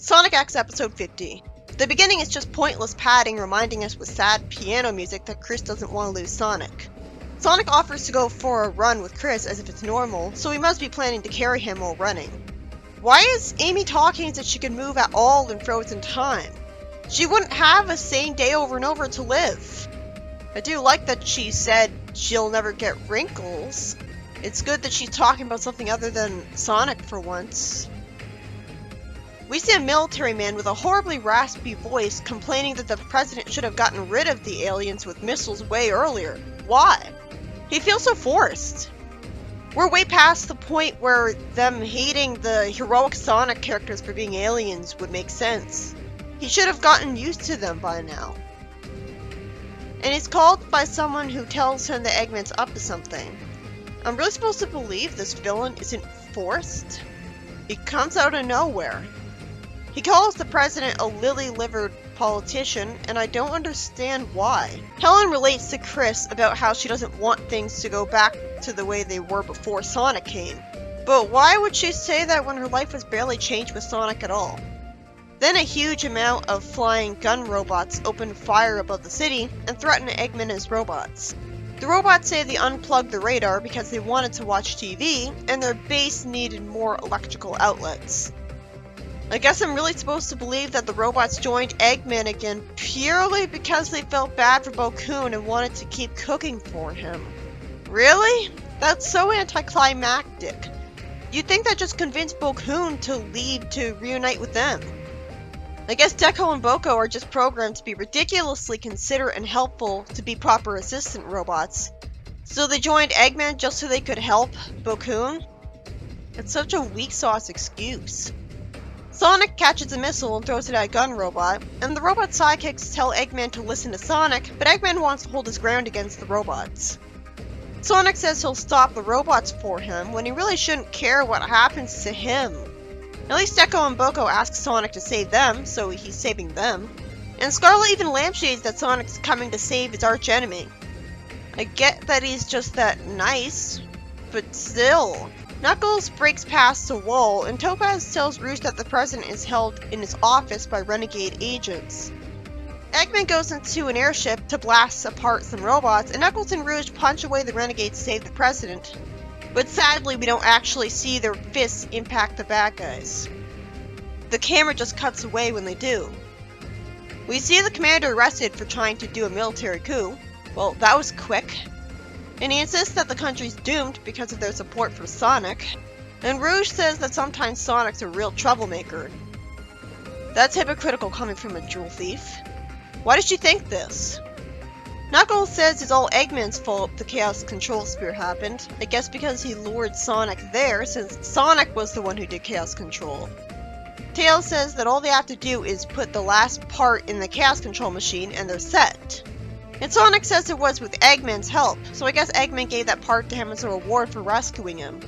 Sonic X Episode 50. The beginning is just pointless padding reminding us with sad piano music that Chris doesn't want to lose Sonic. Sonic offers to go for a run with Chris as if it's normal, so he must be planning to carry him while running. Why is Amy talking as if she can move at all in frozen time? She wouldn't have a sane day over and over to live. I do like that she said she'll never get wrinkles. It's good that she's talking about something other than Sonic for once. We see a military man with a horribly raspy voice complaining that the president should have gotten rid of the aliens with missiles way earlier. Why? He feels so forced. We're way past the point where them hating the heroic Sonic characters for being aliens would make sense. He should have gotten used to them by now. And he's called by someone who tells him that Eggman's up to something. I'm really supposed to believe this villain isn't forced? He comes out of nowhere. He calls the president a lily-livered politician, and I don't understand why. Helen relates to Chris about how she doesn't want things to go back to the way they were before Sonic came. But why would she say that when her life was barely changed with Sonic at all? Then a huge amount of flying gun robots open fire above the city and threaten Eggman and his robots. The robots say they unplugged the radar because they wanted to watch TV, and their base needed more electrical outlets. I guess I'm really supposed to believe that the robots joined Eggman again purely because they felt bad for Bokoon and wanted to keep cooking for him. Really? That's so anticlimactic. You'd think that just convinced Bokoon to leave to reunite with them. I guess Deco and Boko are just programmed to be ridiculously considerate and helpful to be proper assistant robots. So they joined Eggman just so they could help Bokoon? It's such a weak sauce excuse. Sonic catches a missile and throws it at a gun robot, and the robot sidekicks tell Eggman to listen to Sonic, but Eggman wants to hold his ground against the robots. Sonic says he'll stop the robots for him, when he really shouldn't care what happens to him. At least Deco and Boko ask Sonic to save them, so he's saving them. And Scarlet even lampshades that Sonic's coming to save his archenemy. I get that he's just that nice, but still. Knuckles breaks past the wall, and Topaz tells Rouge that the president is held in his office by renegade agents. Eggman goes into an airship to blast apart some robots, and Knuckles and Rouge punch away the renegades to save the president. But sadly, we don't actually see their fists impact the bad guys. The camera just cuts away when they do. We see the commander arrested for trying to do a military coup. Well, that was quick. And he insists that the country's doomed because of their support for Sonic. And Rouge says that sometimes Sonic's a real troublemaker. That's hypocritical coming from a jewel thief. Why did she think this? Knuckles says it's all Eggman's fault the Chaos Control Sphere happened. I guess because he lured Sonic there, since Sonic was the one who did Chaos Control. Tails says that all they have to do is put the last part in the Chaos Control machine and they're set. And Sonic says it was with Eggman's help, so I guess Eggman gave that part to him as a reward for rescuing him.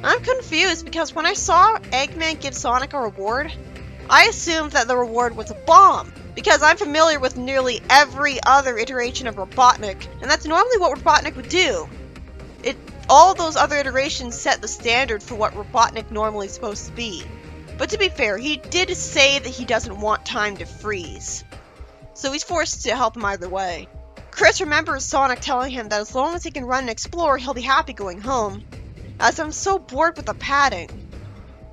I'm confused because when I saw Eggman give Sonic a reward, I assumed that the reward was a bomb, because I'm familiar with nearly every other iteration of Robotnik, and that's normally what Robotnik would do. All those other iterations set the standard for what Robotnik normally is supposed to be. But to be fair, he did say that he doesn't want time to freeze, so he's forced to help him either way. Chris remembers Sonic telling him that as long as he can run and explore, he'll be happy going home. As I'm so bored with the padding.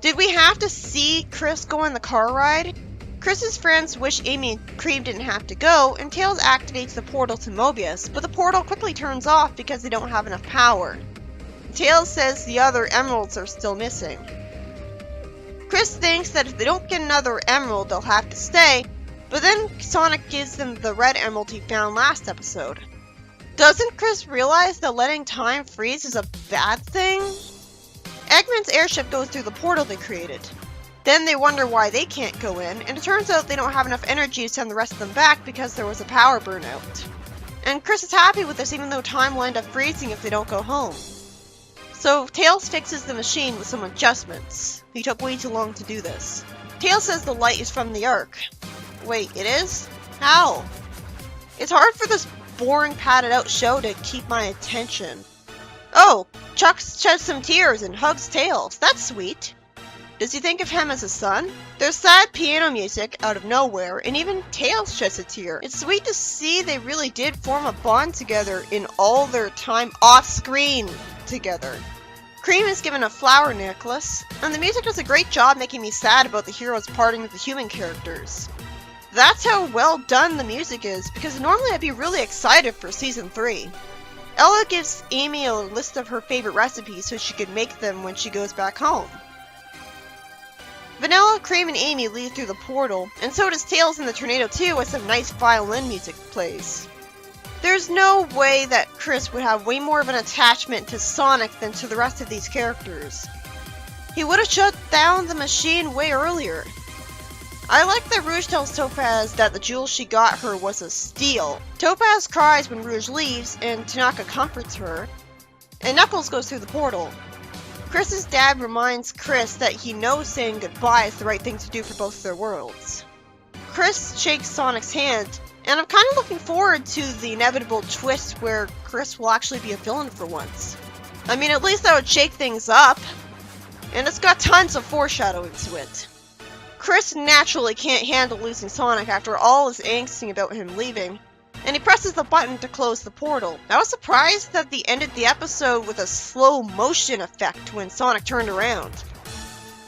Did we have to see Chris go on the car ride? Chris's friends wish Amy and Cream didn't have to go, and Tails activates the portal to Mobius, but the portal quickly turns off because they don't have enough power. Tails says the other emeralds are still missing. Chris thinks that if they don't get another emerald, they'll have to stay, but then Sonic gives them the red emerald he found last episode. Doesn't Chris realize that letting time freeze is a bad thing? Eggman's airship goes through the portal they created. Then they wonder why they can't go in, and it turns out they don't have enough energy to send the rest of them back because there was a power burnout. And Chris is happy with this even though time will end up freezing if they don't go home. So Tails fixes the machine with some adjustments. He took way too long to do this. Tails says the light is from the Ark. Wait, it is? How? It's hard for this boring padded out show to keep my attention. Oh, Chuck sheds some tears and hugs Tails. That's sweet. Does he think of him as a son? There's sad piano music out of nowhere, and even Tails sheds a tear. It's sweet to see they really did form a bond together in all their time off-screen together. Cream is given a flower necklace, and the music does a great job making me sad about the heroes parting with the human characters. That's how well done the music is, because normally I'd be really excited for Season 3. Ella gives Amy a list of her favorite recipes so she can make them when she goes back home. Vanilla, Cream, and Amy leave through the portal, and so does Tails in the Tornado too as some nice violin music plays. There's no way that Chris would have way more of an attachment to Sonic than to the rest of these characters. He would have shut down the machine way earlier. I like that Rouge tells Topaz that the jewel she got her was a steal. Topaz cries when Rouge leaves, and Tanaka comforts her, and Knuckles goes through the portal. Chris's dad reminds Chris that he knows saying goodbye is the right thing to do for both their worlds. Chris shakes Sonic's hand, and I'm kind of looking forward to the inevitable twist where Chris will actually be a villain for once. I mean, at least that would shake things up, and it's got tons of foreshadowing to it. Chris naturally can't handle losing Sonic after all his angsting about him leaving, and he presses the button to close the portal. I was surprised that they ended the episode with a slow motion effect when Sonic turned around,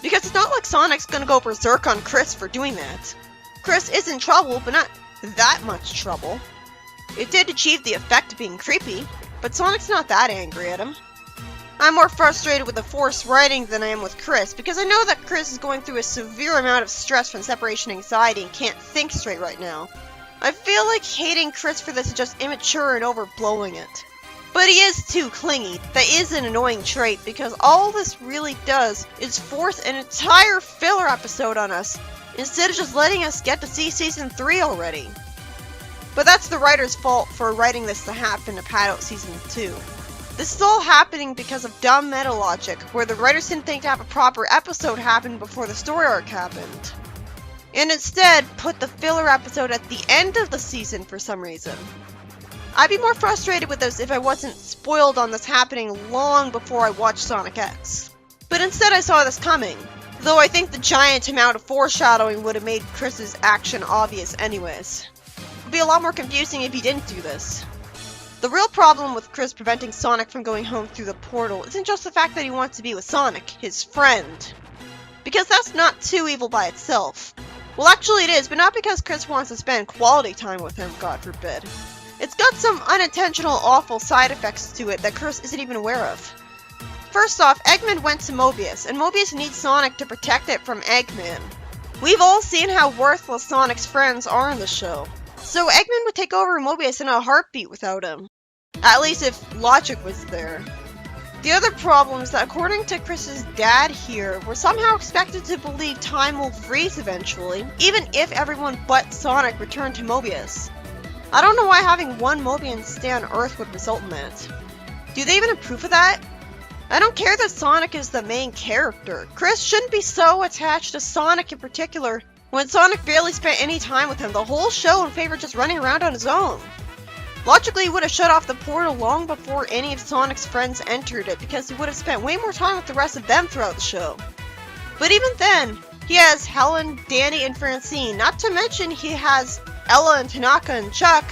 because it's not like Sonic's gonna go berserk on Chris for doing that. Chris is in trouble, but not that much trouble. It did achieve the effect of being creepy, but Sonic's not that angry at him. I'm more frustrated with the forced writing than I am with Chris, because I know that Chris is going through a severe amount of stress from separation anxiety and can't think straight right now. I feel like hating Chris for this is just immature and overblowing it. But he is too clingy. That is an annoying trait, because all this really does is force an entire filler episode on us, instead of just letting us get to see Season 3 already. But that's the writer's fault for writing this to happen to pad out Season 2. This is all happening because of dumb meta logic, where the writers didn't think to have a proper episode happen before the story arc happened, and instead put the filler episode at the end of the season for some reason. I'd be more frustrated with this if I wasn't spoiled on this happening long before I watched Sonic X. But instead I saw this coming, though I think the giant amount of foreshadowing would have made Chris's action obvious anyways. It would be a lot more confusing if he didn't do this. The real problem with Chris preventing Sonic from going home through the portal isn't just the fact that he wants to be with Sonic, his friend. Because that's not too evil by itself. Well, actually it is, but not because Chris wants to spend quality time with him, God forbid. It's got some unintentional awful side effects to it that Chris isn't even aware of. First off, Eggman went to Mobius, and Mobius needs Sonic to protect it from Eggman. We've all seen how worthless Sonic's friends are in the show. So Eggman would take over Mobius in a heartbeat without him. At least if logic was there. The other problem is that according to Chris's dad here, we're somehow expected to believe time will freeze eventually, even if everyone but Sonic returned to Mobius. I don't know why having one Mobian stay on Earth would result in that. Do they even approve of that? I don't care that Sonic is the main character. Chris shouldn't be so attached to Sonic in particular, when Sonic barely spent any time with him the whole show in favor of just running around on his own. Logically, he would have shut off the portal long before any of Sonic's friends entered it, because he would have spent way more time with the rest of them throughout the show. But even then, he has Helen, Danny, and Francine, not to mention he has Ella and Tanaka and Chuck,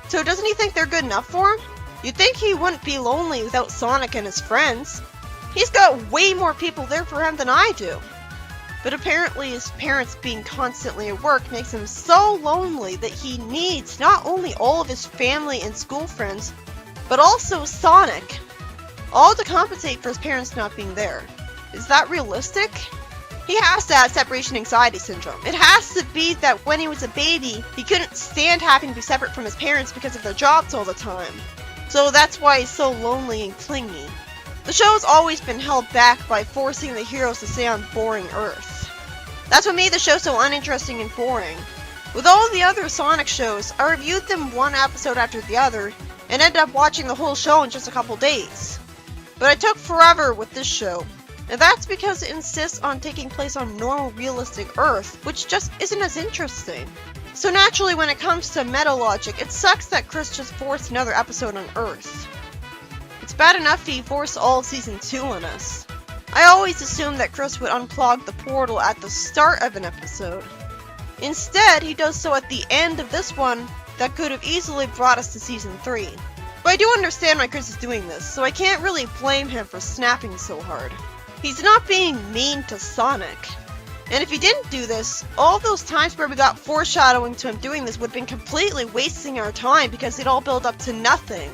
so doesn't he think they're good enough for him? You'd think he wouldn't be lonely without Sonic and his friends. He's got way more people there for him than I do. But apparently his parents being constantly at work makes him so lonely that he needs not only all of his family and school friends, but also Sonic, all to compensate for his parents not being there. Is that realistic? He has to have separation anxiety syndrome. It has to be that when he was a baby, he couldn't stand having to be separate from his parents because of their jobs all the time. So that's why he's so lonely and clingy. The show's always been held back by forcing the heroes to stay on boring Earth. That's what made the show so uninteresting and boring. With all the other Sonic shows, I reviewed them one episode after the other, and ended up watching the whole show in just a couple days. But I took forever with this show, and that's because it insists on taking place on normal, realistic Earth, which just isn't as interesting. So naturally, when it comes to meta logic, it sucks that Chris just forced another episode on Earth. It's bad enough he forced all of Season 2 on us. I always assumed that Chris would unclog the portal at the start of an episode. Instead, he does so at the end of this one that could have easily brought us to Season 3. But I do understand why Chris is doing this, so I can't really blame him for snapping so hard. He's not being mean to Sonic. And if he didn't do this, all those times where we got foreshadowing to him doing this would have been completely wasting our time because they'd all build up to nothing.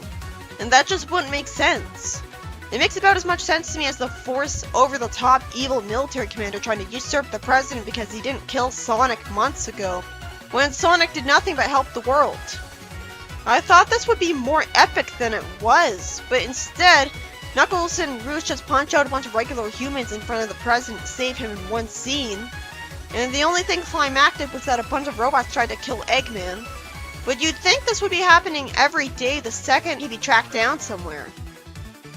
And that just wouldn't make sense. It makes about as much sense to me as the force over-the-top evil military commander trying to usurp the president because he didn't kill Sonic months ago, when Sonic did nothing but help the world. I thought this would be more epic than it was, but instead, Knuckles and Rouge just punch out a bunch of regular humans in front of the president to save him in one scene, and the only thing climactic was that a bunch of robots tried to kill Eggman. But you'd think this would be happening every day the second he'd be tracked down somewhere.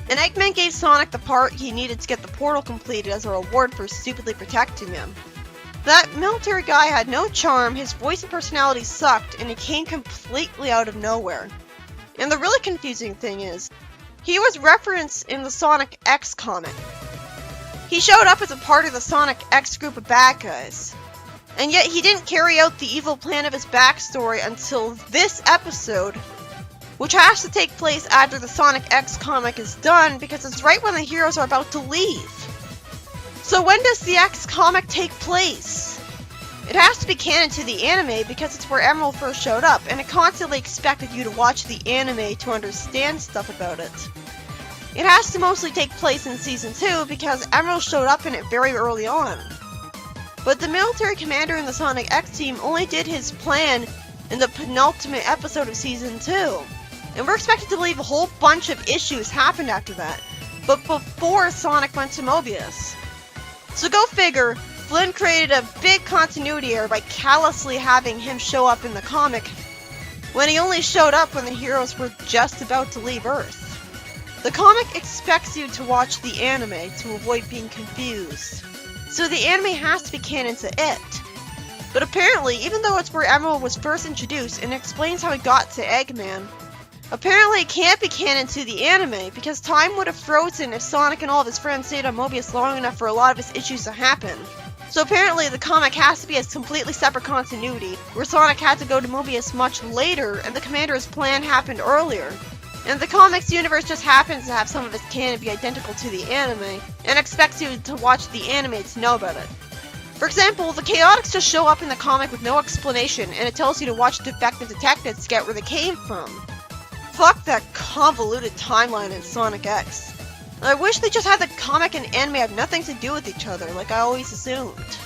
And Eggman gave Sonic the part he needed to get the portal completed as a reward for stupidly protecting him. That military guy had no charm, his voice and personality sucked, and he came completely out of nowhere. And the really confusing thing is, he was referenced in the Sonic X comic. He showed up as a part of the Sonic X group of bad guys. And yet he didn't carry out the evil plan of his backstory until this episode, which has to take place after the Sonic X comic is done because it's right when the heroes are about to leave. So when does the X comic take place? It has to be canon to the anime because it's where Emerald first showed up, and it constantly expected you to watch the anime to understand stuff about it. It has to mostly take place in Season 2 because Emerald showed up in it very early on. But the military commander in the Sonic X team only did his plan in the penultimate episode of Season 2. And we're expected to believe a whole bunch of issues happened after that, but before Sonic went to Mobius. So go figure, Flynn created a big continuity error by callously having him show up in the comic when he only showed up when the heroes were just about to leave Earth. The comic expects you to watch the anime to avoid being confused, so the anime has to be canon to it. But apparently, even though it's where Emerald was first introduced and explains how he got to Eggman, apparently it can't be canon to the anime because time would have frozen if Sonic and all of his friends stayed on Mobius long enough for a lot of his issues to happen. So apparently the comic has to be a completely separate continuity, where Sonic had to go to Mobius much later and the commander's plan happened earlier. And the comics universe just happens to have some of its canon be identical to the anime, and expects you to watch the anime to know about it. For example, the Chaotix just show up in the comic with no explanation, and it tells you to watch Defective Detectives to get where they came from. Fuck that convoluted timeline in Sonic X. I wish they just had the comic and anime have nothing to do with each other, like I always assumed.